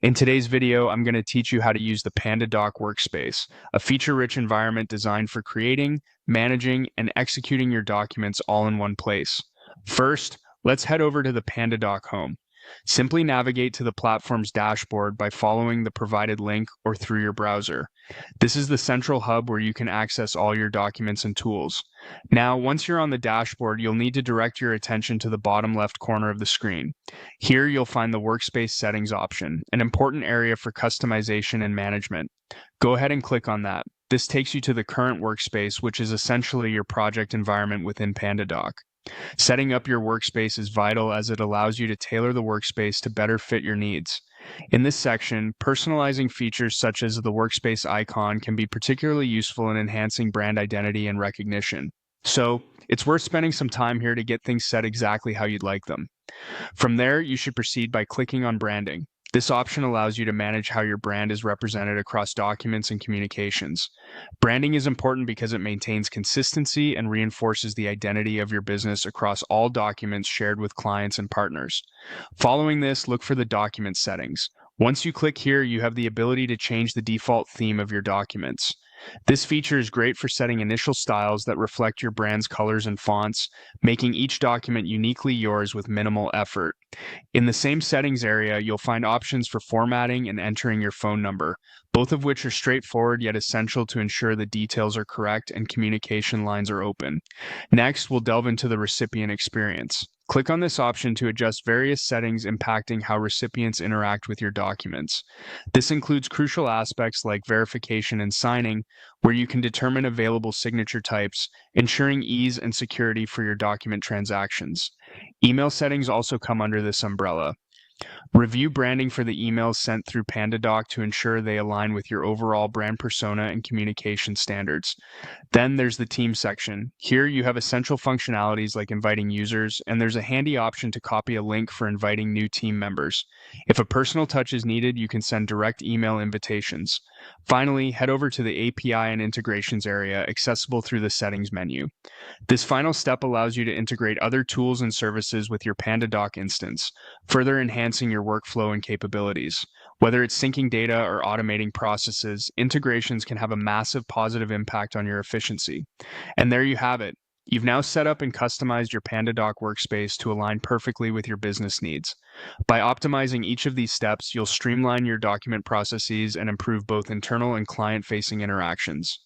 In today's video, I'm going to teach you how to use the Pandadoc Workspace, a feature-rich environment designed for creating, managing, and executing your documents all in one place. First, let's head over to the Pandadoc home. Simply navigate to the platform's dashboard by following the provided link or through your browser. This is the central hub where you can access all your documents and tools. Now, once you're on the dashboard, you'll need to direct your attention to the bottom left corner of the screen. Here you'll find the Workspace Settings option, an important area for customization and management. Go ahead and click on that. This takes you to the current workspace, which is essentially your project environment within Pandadoc. Setting up your workspace is vital as it allows you to tailor the workspace to better fit your needs. In this section, personalizing features such as the workspace icon can be particularly useful in enhancing brand identity and recognition. So, it's worth spending some time here to get things set exactly how you'd like them. From there, you should proceed by clicking on Branding. This option allows you to manage how your brand is represented across documents and communications. Branding is important because it maintains consistency and reinforces the identity of your business across all documents shared with clients and partners. Following this, look for the document settings. Once you click here, you have the ability to change the default theme of your documents. This feature is great for setting initial styles that reflect your brand's colors and fonts, making each document uniquely yours with minimal effort. In the same settings area, you'll find options for formatting and entering your phone number, both of which are straightforward yet essential to ensure the details are correct and communication lines are open. Next, we'll delve into the recipient experience. Click on this option to adjust various settings impacting how recipients interact with your documents. This includes crucial aspects like verification and signing, where you can determine available signature types, ensuring ease and security for your document transactions. Email settings also come under this umbrella. Review branding for the emails sent through Pandadoc to ensure they align with your overall brand persona and communication standards. Then there's the team section. Here you have essential functionalities like inviting users, and there's a handy option to copy a link for inviting new team members. If a personal touch is needed, you can send direct email invitations. Finally, head over to the API and integrations area, accessible through the settings menu. This final step allows you to integrate other tools and services with your Pandadoc instance, further enhancing your workflow and capabilities. Whether it's syncing data or automating processes, integrations can have a massive positive impact on your efficiency. And there you have it. You've now set up and customized your Pandadoc workspace to align perfectly with your business needs. By optimizing each of these steps, you'll streamline your document processes and improve both internal and client-facing interactions.